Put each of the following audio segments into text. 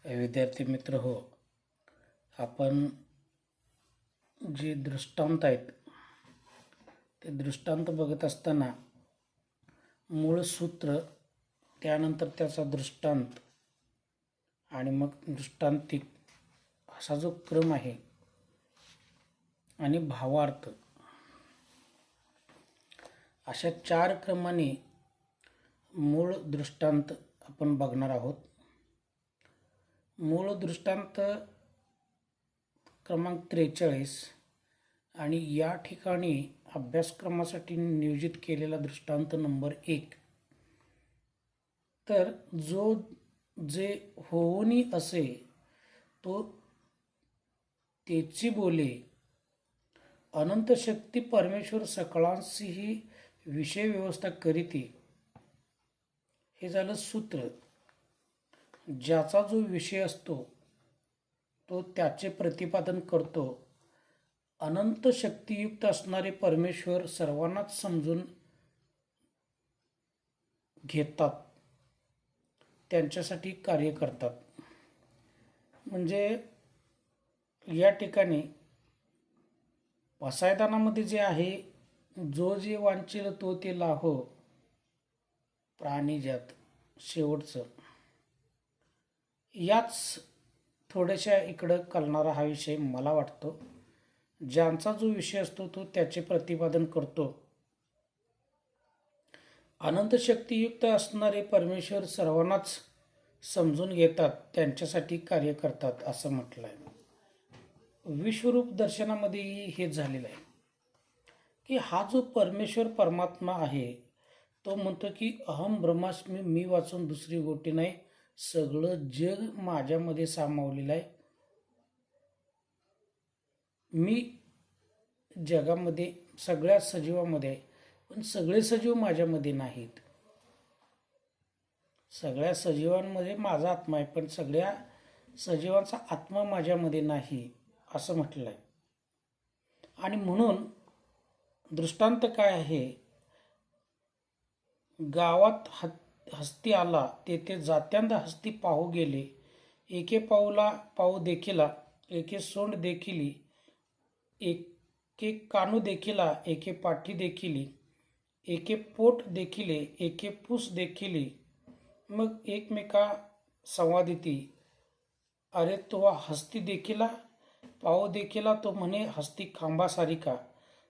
विद्यार्थी मित्र हो, आपण जे दृष्टांत आहेत ते दृष्टांत बघत असताना मूळ सूत्र, त्यानंतर त्याचा दृष्टांत आणि मग दृष्टांतिक असा जो क्रम आहे आणि भावार्थ, अशा 4 क्रमाने मूळ दृष्टांत आपण बघणार आहोत. मूळ दृष्टांत क्रमांक 43 आणि या ठिकाणी अभ्यासक्रमासाठी नियोजित केलेला दृष्टांत नंबर 1. तर जो जे होऊनी असे तो तेची बोले, अनंत शक्ती परमेश्वर सकळांसीही विषय व्यवस्था करीती. हे झालं सूत्र. ज्याचा जो विषय असतो तो त्याचे प्रतिपादन करतो. अनंत शक्तियुक्त असणारे परमेश्वर सर्वांनाच समजून घेतात, त्यांच्यासाठी कार्य करतात. म्हणजे या ठिकाणी पसायदानामध्ये जे आहे, जो जे वांछेल तो ते लाहो प्राणीजात, शेवटचं याच थोड्याशा इकडं कळणारा हा विषय मला वाटतो. ज्यांचा जो विषय असतो तो त्याचे प्रतिपादन करतो. अनंत शक्तियुक्त असणारे परमेश्वर सर्वांनाच समजून घेतात, त्यांच्यासाठी कार्य करतात असं म्हटलं आहे. विश्वरूप दर्शनामध्येही हेच झालेलं आहे की हा जो परमेश्वर परमात्मा आहे तो म्हणतो की अहम ब्रह्मास्मी, मी वाचून दुसरी गोष्टी नाही, सगळं जग माझ्यामध्ये सामावलेलं आहे. मी जगामध्ये सगळ्या सजीवामध्ये आहे, पण सगळे सजीव माझ्यामध्ये नाहीत. सगळ्या सजीवांमध्ये माझा आत्मा आहे, पण सगळ्या सजीवांचा आत्मा माझ्यामध्ये नाही असं म्हटलं आहे. आणि म्हणून दृष्टांत काय आहे, गावात हस्ती आला, तेथे जात्यांदा हस्ती पाहू गेले. एके पाऊला पाऊ देखिला, एके सोंड देखिली, एके कानू देखिला, एके पाठी देखिली, एके पोट देखिले, एके पूस देखिली. मग एकमेका संवादिती, अरे तो हस्ती देखिला, पाऊ देखिला तो म्हणे हस्ती खांबासारिका,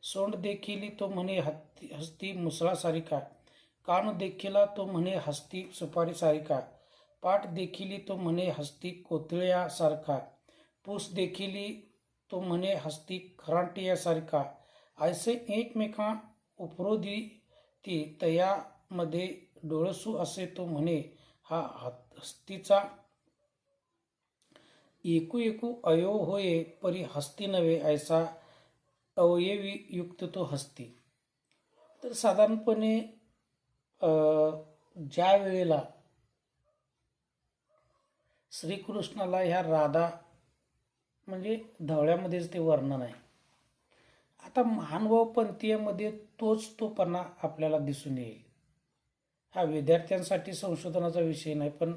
सोंड देखिली तो म्हणे हस्ती मुसळासारिका, कान देखिला तो म्हणे हस्ती सुपारीसारिका, पाठ देखिली तो म्हणे हस्ती कोथळ्यासारखा, पूस देखिली तो म्हणे हस्ती खरांटियासारखा. ऐसे एकमेका उपरोधिती तयामध्ये डोळसू असे तो म्हणे हा हस्तीचा एकू एकू अवयव होय, परी हस्ती नव्हे, ऐसा अवयवी युक्त तो हस्ती. तर साधारणपणे ज्या वेळेला श्रीकृष्णाला ह्या राधा म्हणजे धवळ्यामध्येच ते वर्णन आहे. आता महानुभाव पंथीयमध्ये तोपणा आपल्याला दिसून येईल. हा विद्यार्थ्यांसाठी संशोधनाचा विषय नाही, पण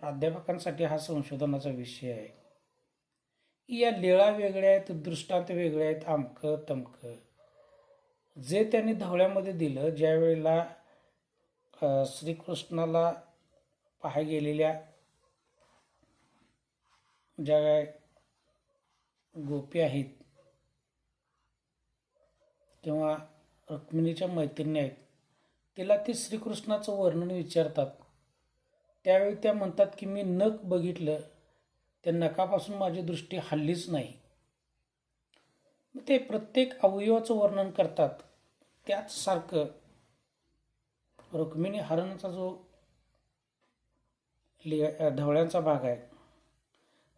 प्राध्यापकांसाठी हा संशोधनाचा विषय आहे. या लीळा वेगळ्या आहेत, दृष्टांत वेगळे आहेत, अमकं तमकं. जे त्यांनी धवळ्यामध्ये दिलं, ज्या वेळेला श्रीकृष्णाला पाहाय गेलेल्या ज्या गोपी आहेत किंवा रुक्मिणीच्या मैत्रिणी आहेत, तिला ते श्रीकृष्णाचं वर्णन विचारतात. त्यावेळी त्या म्हणतात की मी नख बघितलं, त्या नखापासून माझी दृष्टी हल्लीच नाही. ते प्रत्येक अवयवाचं वर्णन करतात. त्याच सारखं रुक्मिणी हरणाचा जो धवळ्यांचा भाग आहे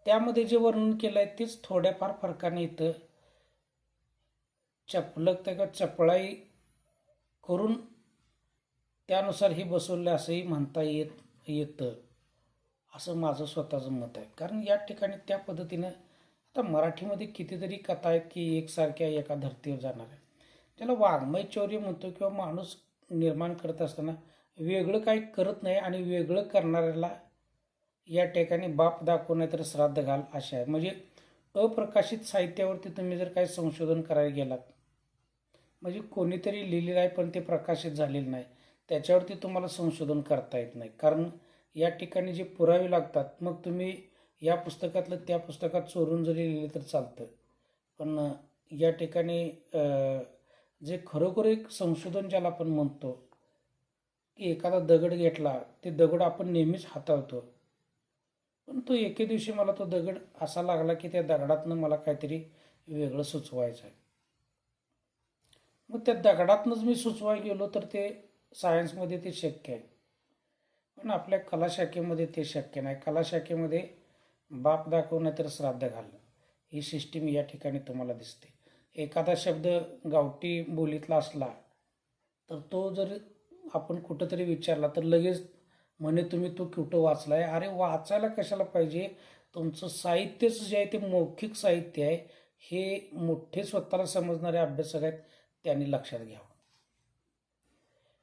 त्यामध्ये जे वर्णन केलं आहे तेच थोड्याफार फरकाने इथं चपळाई करून त्यानुसार ही बसवलं असंही म्हणता येतं असं माझं स्वतःचं मत आहे. कारण या ठिकाणी त्या पद्धतीनं आता मराठीमध्ये कितीतरी कथा आहेत की एकसारख्या एका धर्तीवर जाणार आहे. त्याला वाङ्मय चौर्य म्हणतो किंवा माणूस निर्माण करत असताना वेगळं काही करत नाही आणि वेगळं करणाऱ्याला या ठिकाणी बाप दाखव नाही तर श्राद्ध घाल अशा आहे. म्हणजे अप्रकाशित साहित्यावरती तुम्ही जर काही संशोधन करायला गेलात, म्हणजे कोणीतरी लिहिलेलं आहे पण ते प्रकाशित झालेलं नाही, त्याच्यावरती तुम्हाला संशोधन करता येत नाही. कारण या ठिकाणी जे पुरावे लागतात, मग तुम्ही या पुस्तकातलं त्या पुस्तकात चोरून जरी लिहिलं तर चालतं. पण या ठिकाणी जे खरोखर एक संशोधन ज्याला आपण म्हणतो, की एखादा दगड घेतला, ते दगड आपण नेहमीच हाताळतो, पण तो एके दिवशी मला तो दगड असा लागला की त्या दगडातनं मला काहीतरी वेगळं सुचवायचं आहे. मग त्या दगडातनंच मी सुचवायला गेलो तर ते सायन्समध्ये ते शक्य आहे, पण आपल्या कला शाखेमध्ये ते शक्य नाही. कला शाखेमध्ये बाप दाखव नाही तर श्राद्ध घाल ही सिस्टीम या ठिकाणी तुम्हाला दिसते. एखादा शब्द गावठी बोलीतला असला तर तो जर आपण कुठंतरी विचारला तर लगेच म्हणे तुम्ही तो कुठं वाचलाय. अरे वाचायला कशाला पाहिजे, तुमचं साहित्यच जे आहे ते मौखिक साहित्य आहे. हे मोठे स्वतःला समजणारे अभ्यासक आहेत, त्यांनी लक्षात घ्यावं.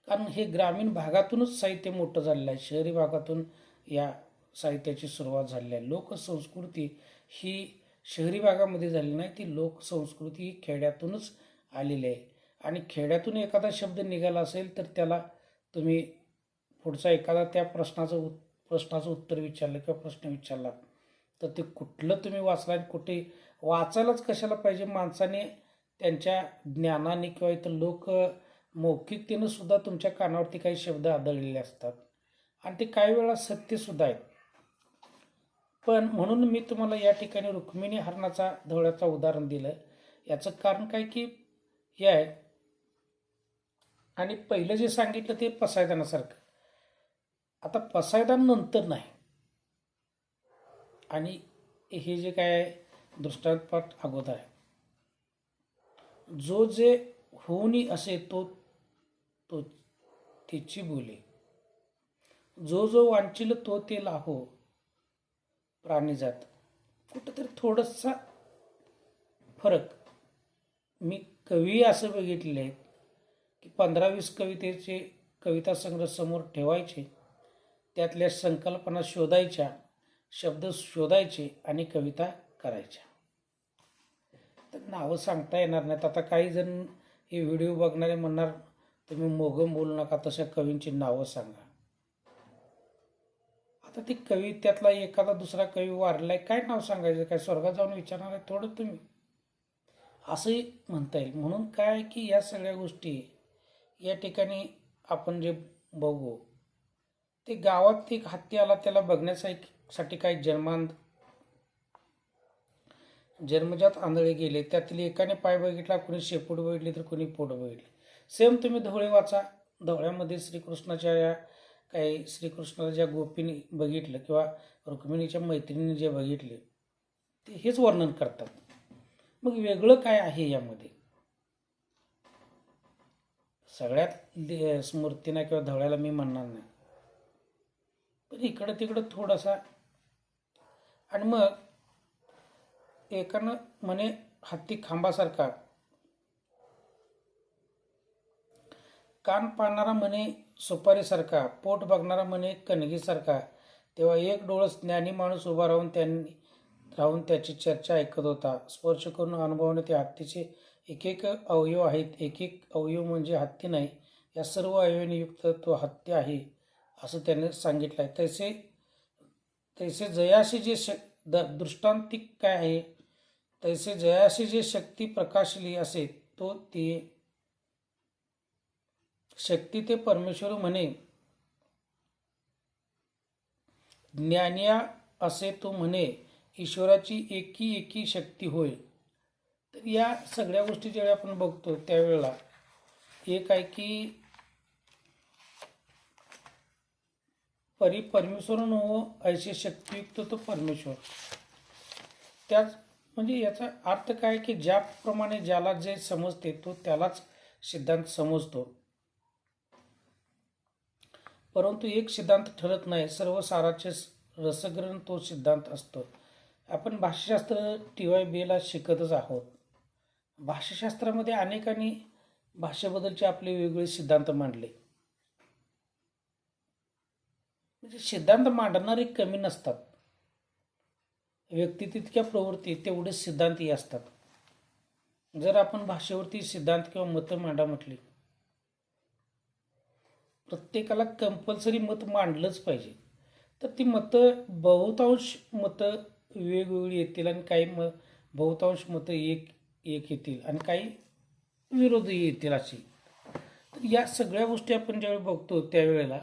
कारण हे ग्रामीण भागातूनच साहित्य मोठं झालेलं आहे, शहरी भागातून या साहित्याची सुरुवात झालेली आहे. लोकसंस्कृती ही शहरी भागामध्ये झाली नाही, ती लोकसंस्कृती ही खेड्यातूनच आलेली आहे. आणि खेड्यातून एखादा शब्द निघाला असेल तर त्याला तुम्ही पुढचा एखादा त्या प्रश्नाचं उत्तर विचारलं किंवा प्रश्न विचारला तर ते कुठलं तुम्ही वाचला आणि कुठे वाचायलाच कशाला पाहिजे. माणसाने त्यांच्या ज्ञानाने किंवा इतर लोक मौखिकतेनं सुद्धा तुमच्या कानावरती काही शब्द आदळलेले असतात आणि ते काही वेळा सत्यसुद्धा आहेत. पण म्हणून मी तुम्हाला या ठिकाणी रुक्मिणी हरणाचा धवळ्याचं उदाहरण दिलं. याचं कारण काय की हे आहे, आणि पहिलं जे सांगितलं ते पसायदानासारखं. आता पसायदान नंतर नाही, आणि हे जे काय आहे दृष्टांतपाठ अगोदर आहे. जो जे होऊनी असे तो तो तिची बोले, जो जो वांचिल तो ते लाहो प्राणीजात. कुठंतरी थोडासा फरक. मी कवी असं बघितले आहेत की 15-20 कवितेचे कविता संग्रह समोर ठेवायचे, त्यातल्या संकल्पना शोधायच्या, शब्द शोधायचे आणि कविता करायच्या. तर नावं सांगता येणार नाहीत. आता काही जण हे व्हिडिओ बघणारे म्हणणार तुम्ही मोगम बोलू नका, तशा कवींची नावं सांगा. आता ती कवी त्यातला एखादा दुसरा कवी वारलाय, काय नाव सांगायचं, काय स्वर्गात जाऊन विचारणार आहे थोडं तुम्ही, असंही म्हणता येईल. म्हणून काय की या सगळ्या गोष्टी या ठिकाणी आपण जे बघू ते गावात एक हत्ती आला, त्याला बघण्यासाठी काही जन्मजात आंधळे गेले. त्यातील एकाने पाय बघितला, कोणी शेपूट बघितली तर कोणी पोट बघितले. सेम तुम्ही धवळे वाचा. धवळ्यामध्ये श्रीकृष्णाच्या या काही श्रीकृष्णाला ज्या गोपीने बघितलं किंवा रुक्मिणीच्या मैत्रिणीने जे बघितले ते हेच वर्णन करतात. मग वेगळं काय आहे यामध्ये? सगळ्यात स्मृतीना किंवा धवळ्याला मी म्हणणार नाही, पण इकडं तिकडं थोडासा. आणि मग एकानं म्हणे हत्ती खांबासारखा, कान पाहणारा म्हणे सुपारीसारखा, पोट बघणारा म्हणे कणगीसारखा. तेव्हा एक डोळस ज्ञानी माणूस उभा राहून त्याची चर्चा ऐकत होता. स्पर्श करून अनुभवणे ते हत्तीचे एक एक अवयव आहेत. एक एक अवयव म्हणजे हत्ती नाही, या सर्व अवयवांनी युक्त तो हत्ती आहे असं त्याने सांगितलं आहे. तैसे जयाशी जे दृष्टांतिक काय आहे, तैसे जयाशी जे शक्ती प्रकाशली असे तो ती शक्ती ते परमेश्वर म्हणे. ज्ञानिया असे तो म्हणे, ईश्वराची एकी एकी शक्ती होय. तर या सगळ्या गोष्टी ज्यावेळी आपण बघतो त्यावेळेला एक आहे की परमेश्वर नो ऐसे शक्तियुक्त तो परमेश्वर. त्याच म्हणजे याचा अर्थ काय की ज्याप्रमाणे ज्याला जे समजते तो त्यालाच सिद्धांत समजतो, परंतु एक सिद्धांत ठरत नाही, सर्व साराचे रसग्रहण तो सिद्धांत असतो. आपण भाषाशास्त्र TYB ला शिकतच आहोत. भाषाशास्त्रामध्ये अनेकांनी भाषेबद्दलचे आपले वेगवेगळे सिद्धांत मांडले. म्हणजे सिद्धांत मांडणारे कमी नसतात, व्यक्ती तितक्या प्रवृत्ती तेवढे सिद्धांतही असतात. जर आपण भाषेवरती सिद्धांत किंवा मतं मांडा म्हटली, प्रत्येकाला कंपल्सरी मत मांडलंच पाहिजे, तर ती मतं बहुतांश मतं वेगवेगळी येतील आणि काही बहुतांश मतं एक एक येतील आणि काही विरोधी येतील अशी. तर या सगळ्या गोष्टी आपण ज्यावेळी बघतो त्यावेळेला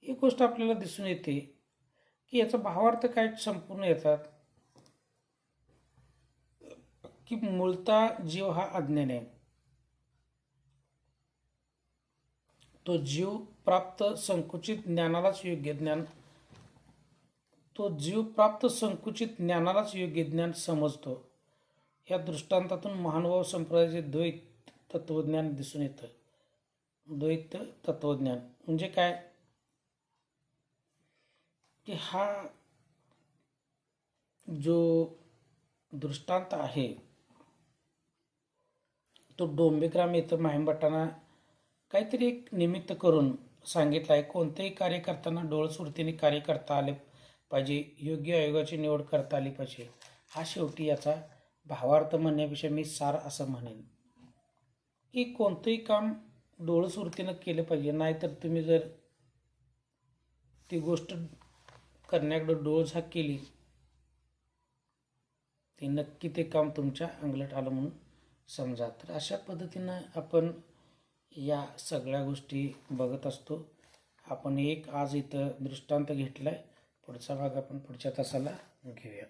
एक गोष्ट आपल्याला दिसून येते की याचा भावार्थ काय संपूर्ण येतात की मूळता जीव हा अज्ञान आहे. तो जीव प्राप्त संकुचित ज्ञानालाच योग्य ज्ञान तो जीव प्राप्त संकुचित ज्ञानालाच योग्य ज्ञान समजतो. या दृष्टांतातून महानुभाव संप्रदायाचे द्वैत तत्वज्ञान दिसून येतं. द्वैत तत्वज्ञान म्हणजे काय की हा जो दृष्टांत आहे तो डोंबेग्राम येथं माहीमभट्टांना काहीतरी एक निमित्त करून सांगितलं आहे. कोणतेही कार्य करताना डोळसुरतीने कार्य करता आले पाहिजे, योग्य आयोगाची निवड करता आली पाहिजे. हा शेवटी याचा भावार्थ म्हणण्यापेक्षा मी सार असं म्हणेन की कोणतंही काम डोळसुरतीनं केलं पाहिजे. नाहीतर तुम्ही जर ती गोष्ट करण्याकडे डोळझाक केली ती नक्की ते काम तुमच्या अंगलट आलं म्हणून समजा. तर अशा पद्धतीनं आपण या सगळ्या गोष्टी बघत असतो. आपण एक आज इथं दृष्टांत घेतला आहे. पुढचा भाग आपण पुढच्या तासाला घेऊया.